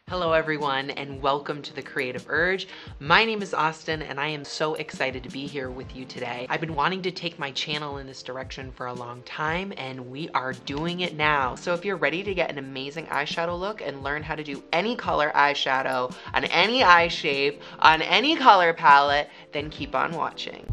Hello everyone and welcome to the Creative Urge. My name is Austin and I am so excited to be here with you today. I've been wanting to take my channel in this direction for a long time and we are doing it now. So if you're ready to get an amazing eyeshadow look and learn how to do any color eyeshadow on any eye shape, on any color palette, then keep on watching.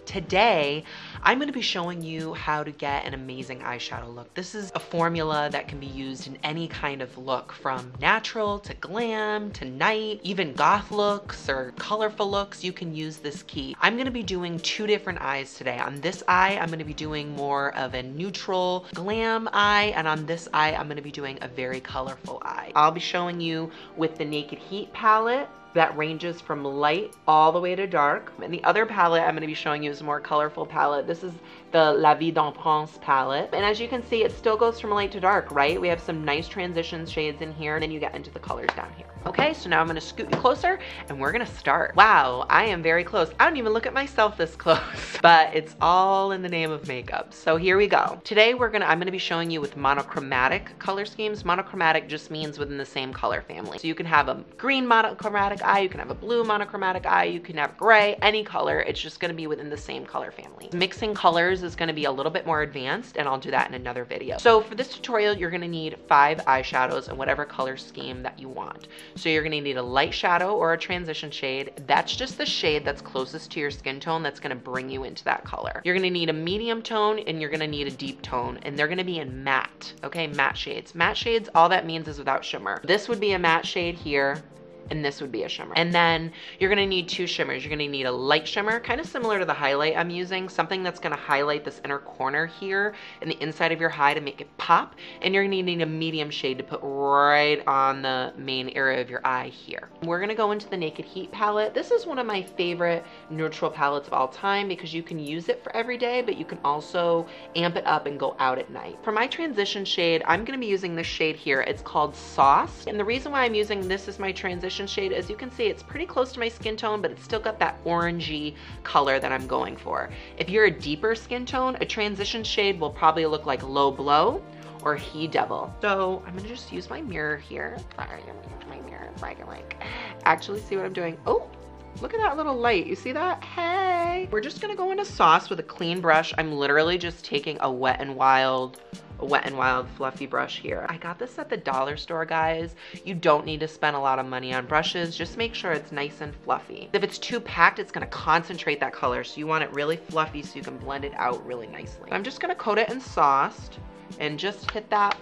Today, I'm going to be showing you how to get an amazing eyeshadow look. This is a formula that can be used in any kind of look, from natural to glam to night, even goth looks or colorful looks. You can use this key. I'm going to be doing two different eyes today. On this eye, I'm going to be doing more of a neutral glam eye, and on this eye, I'm going to be doing a very colorful eye. I'll be showing you with the Naked Heat palette that ranges from light all the way to dark. And the other palette I'm going to be showing you is a more colorful palette. This is the Laviedunprince palette. And as you can see, it still goes from light to dark, right? We have some nice transition shades in here, and then you get into the colors down here. Okay, so now I'm going to scoot you closer and we're going to start. Wow, I am very close. I don't even look at myself this close, but it's all in the name of makeup. So here we go. Today I'm going to be showing you with monochromatic color schemes. Monochromatic just means within the same color family. So you can have a green monochromatic eye, you can have a blue monochromatic eye, you can have gray, any color. It's just going to be within the same color family. Mixing colors is going to be a little bit more advanced, and I'll do that in another video. So for this tutorial, you're going to need 5 eyeshadows in whatever color scheme that you want. So you're going to need a light shadow or a transition shade. That's just the shade that's closest to your skin tone that's going to bring you into that color. You're going to need a medium tone and you're going to need a deep tone, and they're going to be in matte, okay? Matte shades. Matte shades, all that means is without shimmer. This would be a matte shade here, and this would be a shimmer. And then you're gonna need 2 shimmers. You're gonna need a light shimmer, kind of similar to the highlight I'm using, something that's gonna highlight this inner corner here in the inside of your eye to make it pop. And you're gonna need a medium shade to put right on the main area of your eye here. We're gonna go into the Naked Heat palette. This is one of my favorite neutral palettes of all time because you can use it for every day, but you can also amp it up and go out at night. For my transition shade, I'm gonna be using this shade here. It's called Sauce. And the reason why I'm using this as my transition shade, as you can see, it's pretty close to my skin tone, but it's still got that orangey color that I'm going for. If you're a deeper skin tone, a transition shade will probably look like Low Blow or He Devil. So I'm gonna just use my mirror here. Sorry, I'm gonna use my mirror so I can actually see what I'm doing. Oh, look at that little light. You see that? Hey! We're just gonna go into Sauce with a clean brush. I'm literally just taking a Wet n Wild fluffy brush here. I got this at the dollar store, guys. You don't need to spend a lot of money on brushes. Just make sure it's nice and fluffy. If it's too packed, it's gonna concentrate that color. So you want it really fluffy so you can blend it out really nicely. I'm just gonna coat it in Sauced and just hit that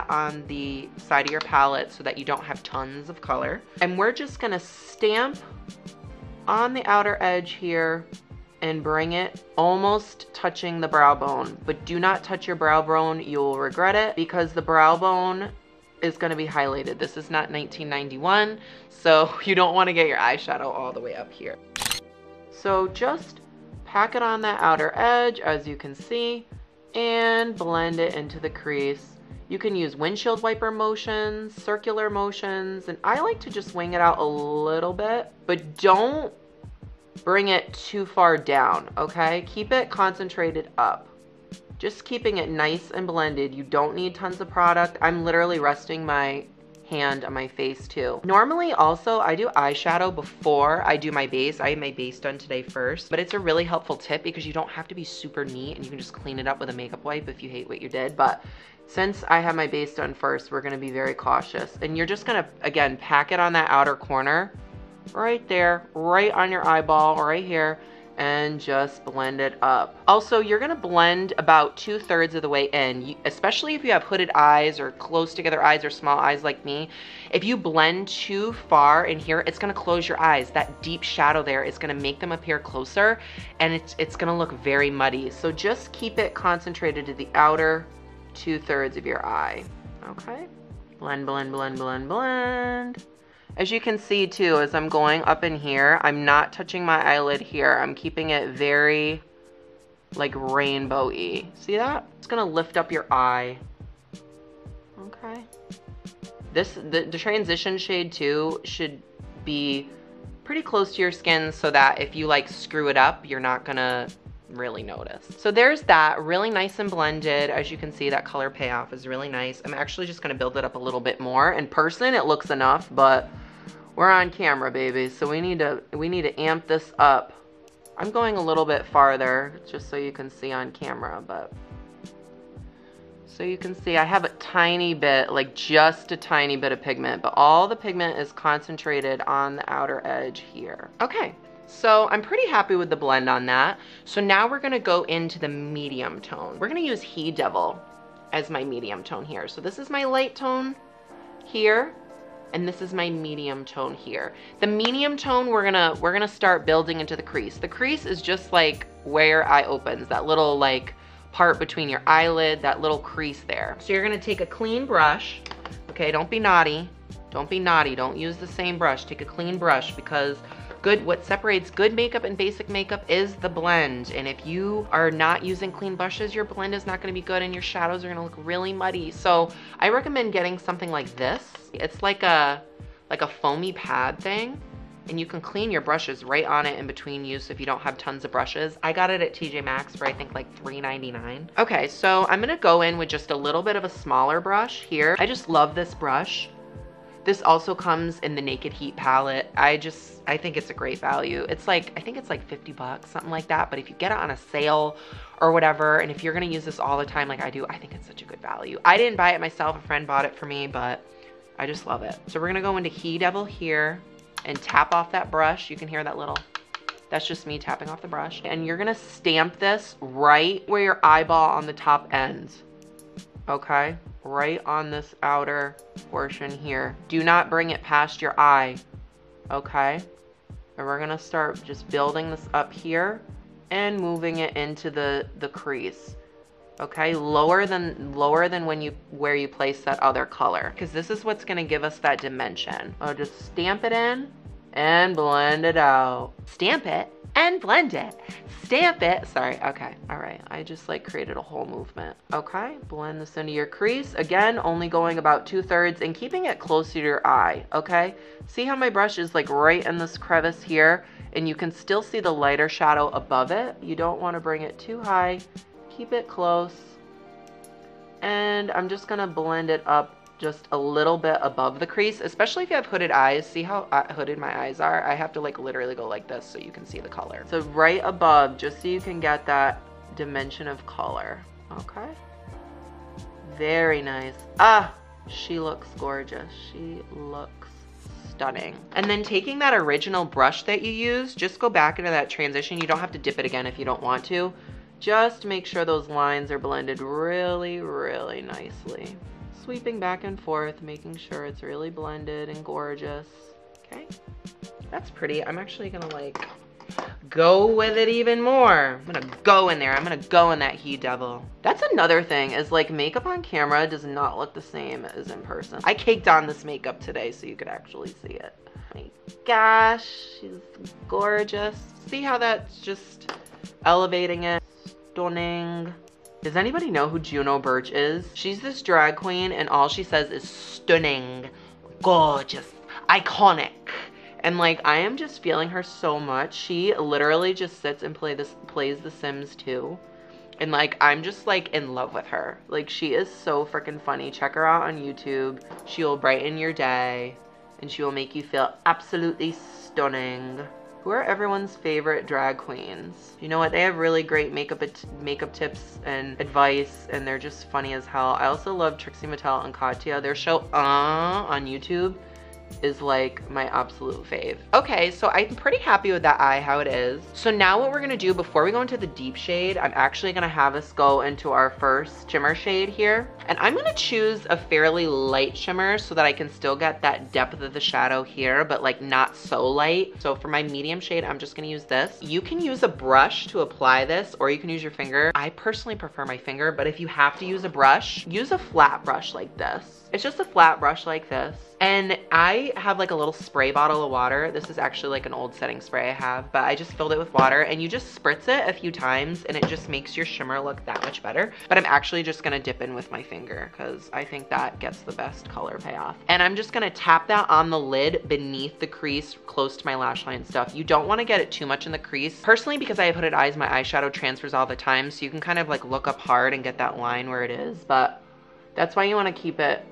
on the side of your palette so that you don't have tons of color. And we're just gonna stamp on the outer edge here and bring it almost touching the brow bone. But do not touch your brow bone. You'll regret it because the brow bone is going to be highlighted. This is not 1991, so you don't want to get your eyeshadow all the way up here. So just pack it on that outer edge, as you can see, and blend it into the crease. You can use windshield wiper motions, circular motions, and I like to just wing it out a little bit, but don't bring it too far down, okay? Keep it concentrated up. Just keeping it nice and blended. You don't need tons of product. I'm literally resting my hand on my face too. Normally also, I do eyeshadow before I do my base. I have my base done today first, but it's a really helpful tip because you don't have to be super neat and you can just clean it up with a makeup wipe if you hate what you did. But since I have my base done first, we're gonna be very cautious. And you're just gonna, again, pack it on that outer corner, right there, right on your eyeball, right here, and just blend it up. Also, you're gonna blend about 2/3 of the way in, especially if you have hooded eyes or close together eyes or small eyes like me. If you blend too far in here, it's gonna close your eyes. That deep shadow there is gonna make them appear closer, and it's gonna look very muddy. So just keep it concentrated to the outer 2/3 of your eye, okay? Blend, blend, blend, blend, blend. As you can see too, as I'm going up in here, I'm not touching my eyelid here. I'm keeping it very like rainbow-y. See that? It's gonna lift up your eye. Okay. The transition shade too should be pretty close to your skin so that if you like screw it up, you're not gonna really notice. So there's that, really nice and blended. As you can see, that color payoff is really nice. I'm actually just gonna build it up a little bit more. In person, it looks enough, but we're on camera, baby, so we need to amp this up. I'm going a little bit farther just so you can see on camera, but so you can see I have a tiny bit, like just a tiny bit of pigment, but all the pigment is concentrated on the outer edge here. Okay, so I'm pretty happy with the blend on that. So now we're gonna go into the medium tone. We're gonna use He Devil as my medium tone here. So this is my light tone here, and this is my medium tone here. The medium tone, we're gonna start building into the crease. The crease is just like where your eye opens, that little like part between your eyelid, that little crease there. So you're gonna take a clean brush, okay? Don't be naughty. Don't be naughty. Don't use the same brush. Take a clean brush, because what separates good makeup and basic makeup is the blend. And if you are not using clean brushes, your blend is not gonna be good and your shadows are gonna look really muddy. So I recommend getting something like this. It's like a foamy pad thing, and you can clean your brushes right on it in between use if you don't have tons of brushes. I got it at TJ Maxx for I think like $3.99. Okay, so I'm gonna go in with just a little bit of a smaller brush here. I just love this brush. This also comes in the Naked Heat palette. I think it's a great value. It's like, I think it's like 50 bucks, something like that. But if you get it on a sale or whatever, and if you're gonna use this all the time like I do, I think it's such a good value. I didn't buy it myself, a friend bought it for me, but I just love it. So we're gonna go into He Devil here and tap off that brush. You can hear that little, that's just me tapping off the brush. And you're gonna stamp this right where your eyeball on the top ends, okay? Right on this outer portion here. Do not bring it past your eye, okay? And we're gonna start just building this up here and moving it into the crease, okay? Lower than where you place that other color, because this is what's gonna give us that dimension. I'll just stamp it in and blend it out. Stamp it and blend it. Stamp it. Sorry. Okay. All right. I just like created a whole movement. Okay. Blend this into your crease. Again, only going about 2/3 and keeping it close to your eye. Okay. See how my brush is like right in this crevice here, and you can still see the lighter shadow above it. You don't want to bring it too high. Keep it close. And I'm just going to blend it up just a little bit above the crease, especially if you have hooded eyes. See how hooded my eyes are? I have to like literally go like this so you can see the color. So right above, just so you can get that dimension of color. Okay. Very nice. Ah, she looks gorgeous. She looks stunning. And then taking that original brush that you used, just go back into that transition. You don't have to dip it again if you don't want to. Just make sure those lines are blended really, really nicely. Sweeping back and forth, making sure it's really blended and gorgeous. Okay, that's pretty. I'm actually gonna like go with it even more. I'm gonna go in there. I'm gonna go in that He Devil. That's another thing, is like makeup on camera does not look the same as in person. I caked on this makeup today so you could actually see it. My gosh, she's gorgeous. See how that's just elevating it? Stunning. Does anybody know who Juno Birch is? She's this drag queen and all she says is stunning, gorgeous, iconic. And like, I am just feeling her so much. She literally just sits and plays The Sims 2. And like, I'm just like in love with her. Like, she is so freaking funny. Check her out on YouTube. She will brighten your day and she will make you feel absolutely stunning. Who are everyone's favorite drag queens? You know what? They have really great makeup tips and advice, and they're just funny as hell. I also love Trixie Mattel and Katya. Their show on YouTube is like my absolute fave. Okay, so I'm pretty happy with that eye, how it is. So now what we're gonna do before we go into the deep shade, I'm actually gonna have us go into our first shimmer shade here. And I'm gonna choose a fairly light shimmer so that I can still get that depth of the shadow here, but like not so light. So for my medium shade, I'm just gonna use this. You can use a brush to apply this, or you can use your finger. I personally prefer my finger, but if you have to use a brush, use a flat brush like this. It's just a flat brush like this. And I I have like a little spray bottle of water. This is actually like an old setting spray I have, but I just filled it with water, and you just spritz it a few times and it just makes your shimmer look that much better. But I'm actually just gonna dip in with my finger because I think that gets the best color payoff. And I'm just gonna tap that on the lid beneath the crease close to my lash line stuff. You don't wanna get it too much in the crease. Personally, because I have hooded eyes, my eyeshadow transfers all the time, so you can kind of like look up hard and get that line where it is, but that's why you wanna keep it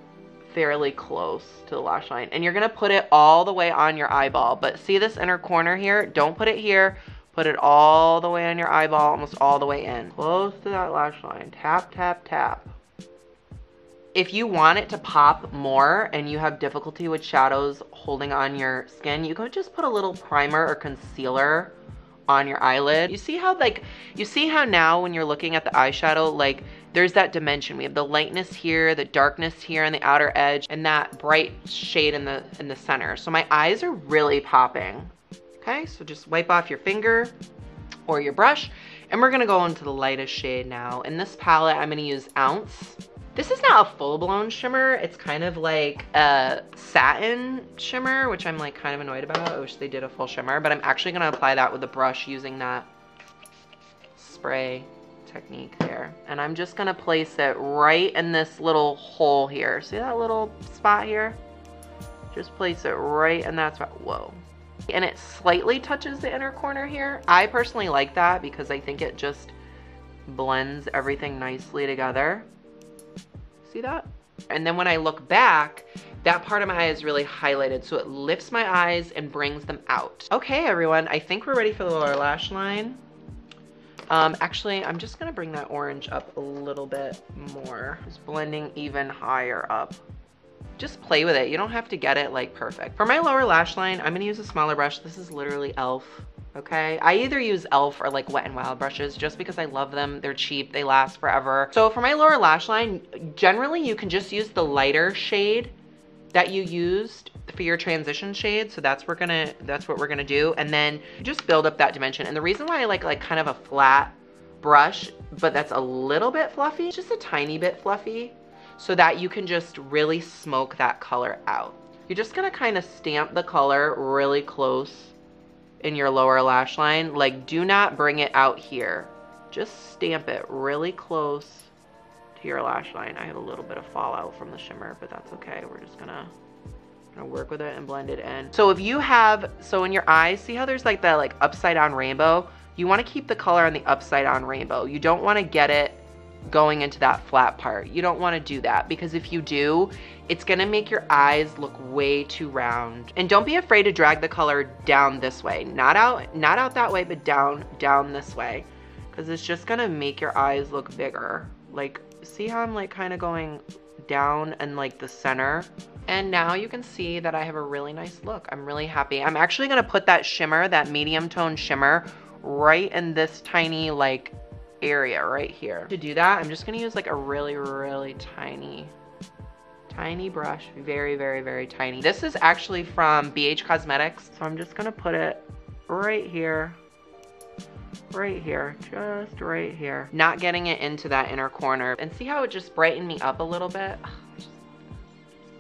fairly close to the lash line. And you're gonna put it all the way on your eyeball, but see this inner corner here? Don't put it here. Put it all the way on your eyeball, almost all the way in. Close to that lash line. Tap, tap, tap. If you want it to pop more and you have difficulty with shadows holding on your skin, you could just put a little primer or concealer on your eyelid. You see how now when you're looking at the eyeshadow, like there's that dimension. We have the lightness here, the darkness here on the outer edge, and that bright shade in the center. So my eyes are really popping. Okay, so just wipe off your finger or your brush, and we're gonna go into the lightest shade now. In this palette, I'm gonna use Ounce. This is not a full-blown shimmer. It's kind of like a satin shimmer, which I'm like kind of annoyed about. I wish they did a full shimmer, but I'm actually gonna apply that with a brush using that spray technique there. And I'm just gonna place it right in this little hole here. See that little spot here? Just place it right in that spot. Whoa. And it slightly touches the inner corner here. I personally like that because I think it just blends everything nicely together. See that? And then when I look back, that part of my eye is really highlighted, so it lifts my eyes and brings them out. Okay, everyone, I think we're ready for the lower lash line. Actually, I'm just gonna bring that orange up a little bit more. Just blending even higher up. Just play with it. You don't have to get it like perfect. For my lower lash line, I'm gonna use a smaller brush. This is literally e.l.f. Okay, I either use e.l.f. or like Wet n Wild brushes just because I love them. They're cheap, they last forever. So for my lower lash line, generally you can just use the lighter shade that you used for your transition shade. So that's what we're gonna do. And then just build up that dimension. And the reason why I like kind of a flat brush, but that's a little bit fluffy, just a tiny bit fluffy, so that you can just really smoke that color out. You're just gonna kind of stamp the color really close in your lower lash line. Like, do not bring it out here. Just stamp it really close to your lash line. I have a little bit of fallout from the shimmer, but that's okay. We're just gonna work with it and blend it in. So if you have, so in your eyes, see how there's like that like upside down rainbow? You wanna keep the color on the upside down rainbow. You don't wanna get it going into that flat part. You don't want to do that, because if you do, it's gonna make your eyes look way too round. And don't be afraid to drag the color down this way, not out that way, but down this way, because it's just gonna make your eyes look bigger. Like, see how I'm like kind of going down and like the center? And now you can see that I have a really nice look. I'm really happy. I'm actually gonna put that shimmer, that medium tone shimmer, right in this tiny like area right here. To do that, I'm just gonna use like a really, really tiny brush. Very, very, very tiny. This is actually from Beige Cosmetics. So I'm just gonna put it right here, just right here. Not getting it into that inner corner. And see how it just brightened me up a little bit?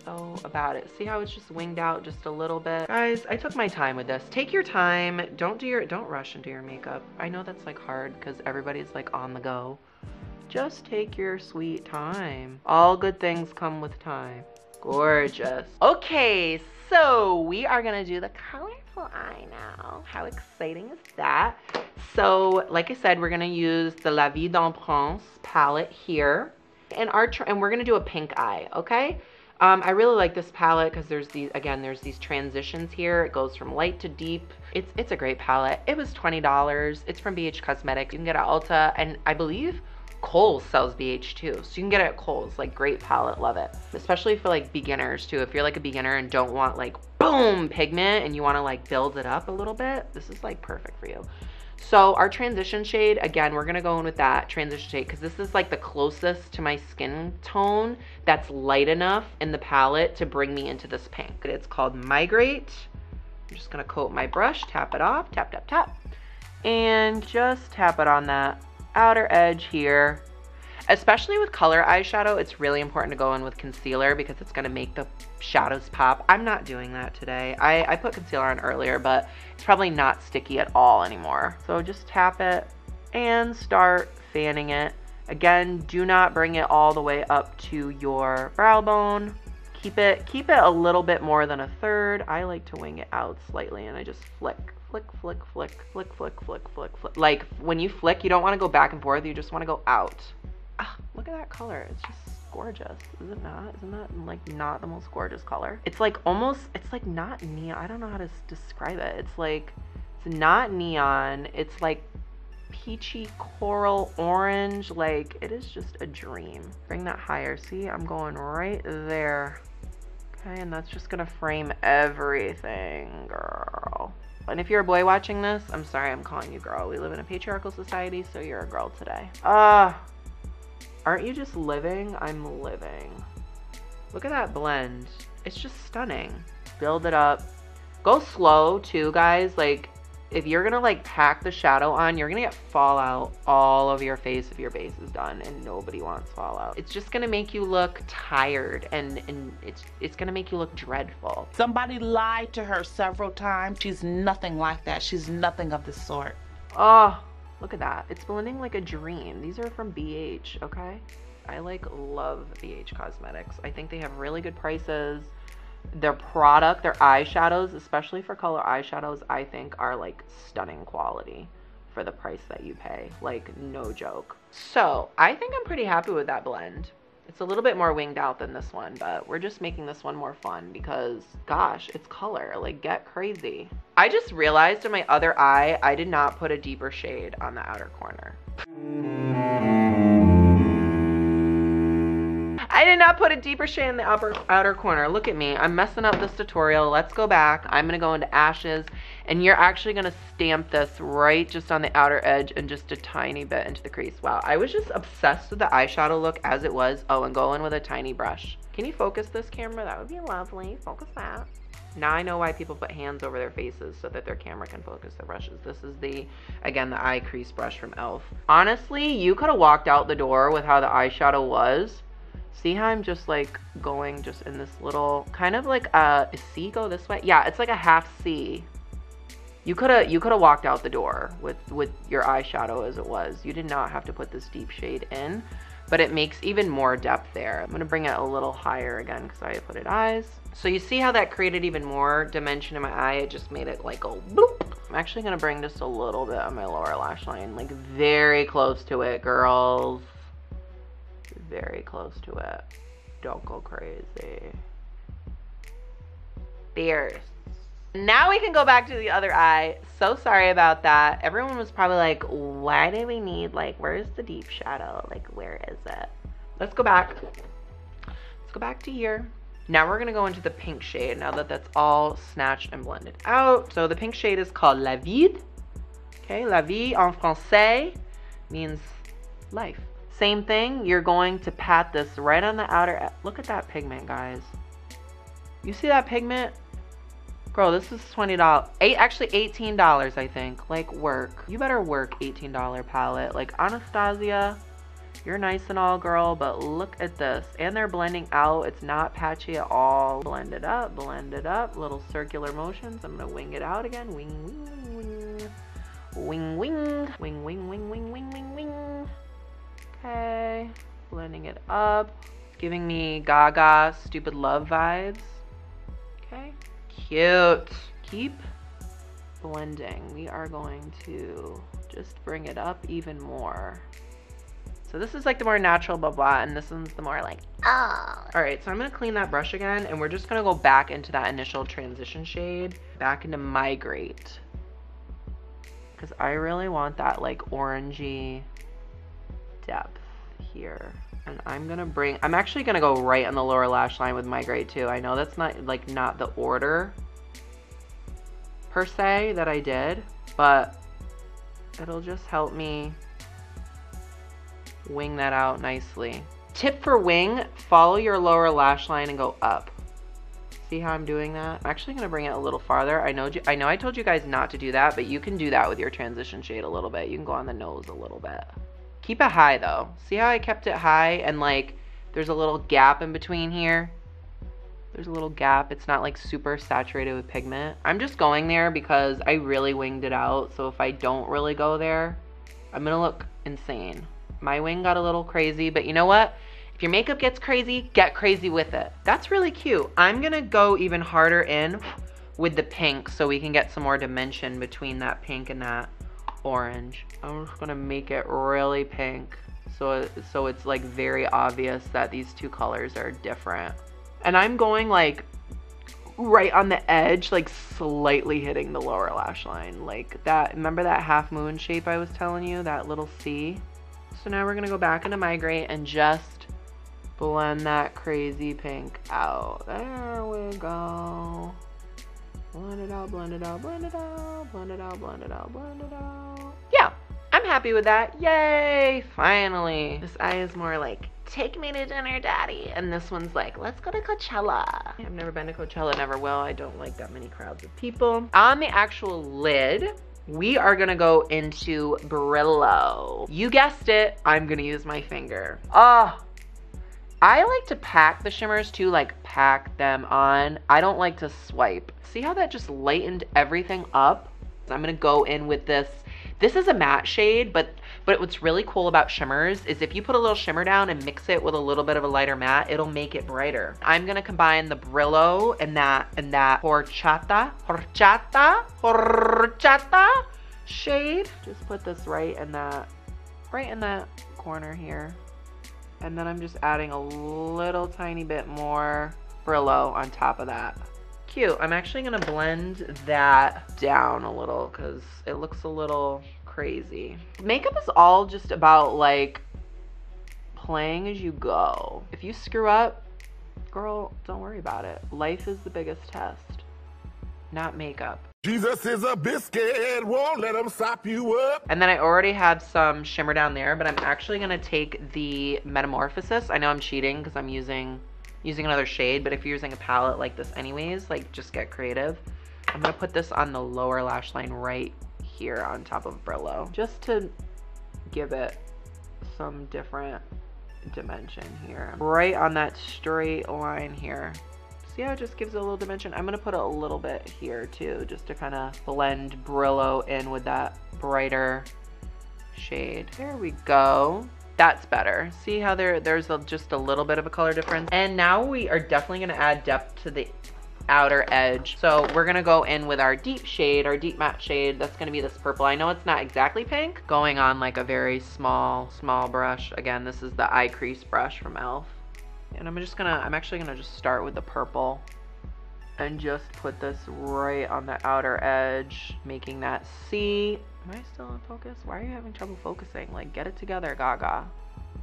So about it. See how it's just winged out just a little bit? Guys, I took my time with this. Take your time. Don't rush into your makeup. I know that's like hard because everybody's like on the go. Just take your sweet time. All good things come with time. Gorgeous. Okay, so we are gonna do the colorful eye now. How exciting is that? So like I said, we're gonna use the Laviedunprince palette here. And we're gonna do a pink eye, okay? I really like this palette because there's these transitions here. It goes from light to deep. It's a great palette. It was $20. It's from BH Cosmetics. You can get it at Ulta, and I believe Kohl's sells BH too. So you can get it at Kohl's. Like, great palette, love it. Especially for like beginners too. If you're like a beginner and don't want like boom pigment and you want to like build it up a little bit, this is like perfect for you. So our transition shade, again, we're gonna go in with that transition shade because this is like the closest to my skin tone that's light enough in the palette to bring me into this pink. It's called Migrate. I'm just gonna coat my brush, tap it off, tap, tap, tap, and just tap it on that outer edge here. Especially with color eyeshadow, it's really important to go in with concealer because it's going to make the shadows pop. I'm not doing that today. I put concealer on earlier, but it's probably not sticky at all anymore. So just tap it and start fanning it. Again, do not bring it all the way up to your brow bone. Keep it a little bit more than a third. I like to wing it out slightly, and I just flick, flick, flick, flick, flick, flick, flick, flick, flick. Like when you flick, you don't want to go back and forth. You just want to go out. Ah, look at that color. It's just gorgeous. Is it not? Isn't that like not the most gorgeous color? It's like almost, it's like not neon. I don't know how to describe it. It's like, it's not neon. It's like peachy coral orange. Like it is just a dream. Bring that higher. See, I'm going right there. Okay, and that's just gonna frame everything, girl. And if you're a boy watching this, I'm sorry, I'm calling you girl. We live in a patriarchal society, so you're a girl today. Aren't you just living? I'm living. Look at that blend. It's just stunning. Build it up. Go slow too, guys. Like if you're gonna like pack the shadow on, you're gonna get fallout all over your face if your base is done, and nobody wants fallout. It's just gonna make you look tired, and it's gonna make you look dreadful. Somebody lied to her several times. She's nothing like that. She's nothing of the sort. Oh, look at that. It's blending like a dream. These are from BH, okay? I like love BH Cosmetics. I think they have really good prices. Their product, their eyeshadows, especially for color eyeshadows, I think are like stunning quality for the price that you pay. Like no joke. So I think I'm pretty happy with that blend. It's a little bit more winged out than this one, but we're just making this one more fun because gosh, it's color. Like get crazy. I just realized in my other eye, I did not put a deeper shade on the outer corner. I did not put a deeper shade in the outer corner. Look at me. I'm messing up this tutorial. Let's go back. I'm going to go into Ashes, and you're actually going to stamp this right just on the outer edge and just a tiny bit into the crease. Wow. I was just obsessed with the eyeshadow look as it was. Oh, and go in with a tiny brush. Can you focus this camera? That would be lovely. Focus that. Now I know why people put hands over their faces so that their camera can focus the brushes. This is the, again, the eye crease brush from e.l.f. Honestly, you could have walked out the door with how the eyeshadow was. See how I'm just like going just in this little kind of like a C go this way? Yeah, it's like a half C. You could have walked out the door with your eyeshadow as it was. You did not have to put this deep shade in, but it makes even more depth there. I'm gonna bring it a little higher again because I put it eyes. So you see how that created even more dimension in my eye? It just made it like go bloop. I'm actually gonna bring just a little bit on my lower lash line, like very close to it, girls. Very close to it. Don't go crazy. Fierce. Now we can go back to the other eye. So sorry about that. Everyone was probably like, why do we need, like, where's the deep shadow? Like, where is it? Let's go back. Let's go back to here. Now we're gonna go into the pink shade now that that's all snatched and blended out. So the pink shade is called La Vie. Okay, La Vie en français means life. Same thing, you're going to pat this right on the outer. Look at that pigment, guys. You see that pigment? Girl, this is $20. Actually $18, I think. Like, work. You better work $18 palette. Like, Anastasia, you're nice and all, girl, but look at this. And they're blending out. It's not patchy at all. Blend it up, little circular motions. I'm gonna wing it out again. Wing, wing, wing. Wing, wing. Wing, wing, wing, wing, wing, wing, wing. Okay, blending it up. It's giving me Gaga Stupid Love vibes. Okay, cute. Keep blending. We are going to just bring it up even more. So this is like the more natural blah blah, and this one's the more like, oh. All right, so I'm gonna clean that brush again, and we're just gonna go back into that initial transition shade, back into Migrate. Because I really want that like orangey depth here. And I'm actually gonna go right on the lower lash line with Migrate too. I know that's not like not the order per se that I did, but it'll just help me wing that out nicely. Tip for wing, follow your lower lash line and go up. See how I'm doing that? I'm actually gonna bring it a little farther. I know I told you guys not to do that, but you can do that with your transition shade a little bit. You can go on the nose a little bit. Keep it high though. See how I kept it high and like there's a little gap in between here? There's a little gap. It's not like super saturated with pigment. I'm just going there because I really winged it out. So if I don't really go there, I'm gonna look insane. My wing got a little crazy, but you know what? If your makeup gets crazy, get crazy with it. That's really cute. I'm gonna go even harder in with the pink so we can get some more dimension between that pink and that orange. I'm just gonna make it really pink so it's like very obvious that these two colors are different. And I'm going like right on the edge, like slightly hitting the lower lash line. Like that, remember that half moon shape I was telling you, that little C? So now we're gonna go back into Migrate and just blend that crazy pink out. There we go. Blend it out, blend it out, blend it out, blend it out, blend it out, blend it out. Yeah, I'm happy with that. Yay, finally. This eye is more like, take me to dinner, daddy. And this one's like, let's go to Coachella. I've never been to Coachella, never will. I don't like that many crowds of people. On the actual lid, we are gonna go into Brillo. You guessed it, I'm gonna use my finger. Oh, I like to pack the shimmers too, like pack them on. I don't like to swipe. See how that just lightened everything up? I'm gonna go in with this. This is a matte shade, but what's really cool about shimmers is if you put a little shimmer down and mix it with a little bit of a lighter matte, it'll make it brighter. I'm gonna combine the Brillo and that horchata shade. Just put this right in that corner here. And then I'm just adding a little tiny bit more Brillo on top of that. Cute. I'm actually gonna blend that down a little because it looks a little crazy. Makeup is all just about like playing as you go. If you screw up, girl, don't worry about it. Life is the biggest test, not makeup. Jesus is a biscuit, won't let him stop you up. And then I already have some shimmer down there, but I'm actually gonna take the Metamorphosis. I know I'm cheating because I'm using another shade, but if you're using a palette like this anyways, like just get creative. I'm gonna put this on the lower lash line right here on top of Brillo, just to give it some different dimension here. Right on that straight line here. See how it just gives it a little dimension? I'm gonna put a little bit here too, just to kind of blend Brillo in with that brighter shade. There we go. That's better. See how there's just a little bit of a color difference. And now we are definitely gonna add depth to the outer edge. So we're gonna go in with our deep shade, our deep matte shade. That's gonna be this purple. I know it's not exactly pink. Going on like a very small brush. Again, this is the eye crease brush from e.l.f. And I'm actually gonna just start with the purple and just put this right on the outer edge, making that C. Am I still in focus? Why are you having trouble focusing? Like, get it together, Gaga.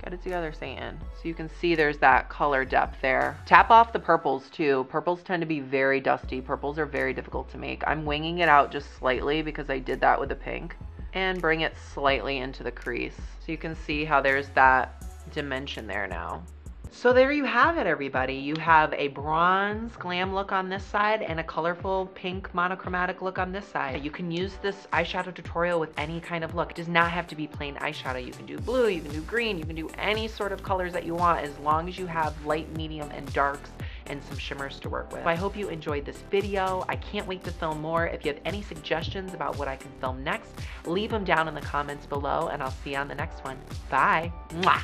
Get it together, Satan. So you can see there's that color depth there. Tap off the purples too. Purples tend to be very dusty. Purples are very difficult to make. I'm winging it out just slightly because I did that with the pink. And bring it slightly into the crease. So you can see how there's that dimension there now. So there you have it, everybody. You have a bronze glam look on this side and a colorful pink monochromatic look on this side. You can use this eyeshadow tutorial with any kind of look. It does not have to be plain eyeshadow. You can do blue, you can do green, you can do any sort of colors that you want as long as you have light, medium, and darks and some shimmers to work with. So I hope you enjoyed this video. I can't wait to film more. If you have any suggestions about what I can film next, leave them down in the comments below and I'll see you on the next one. Bye. Mwah.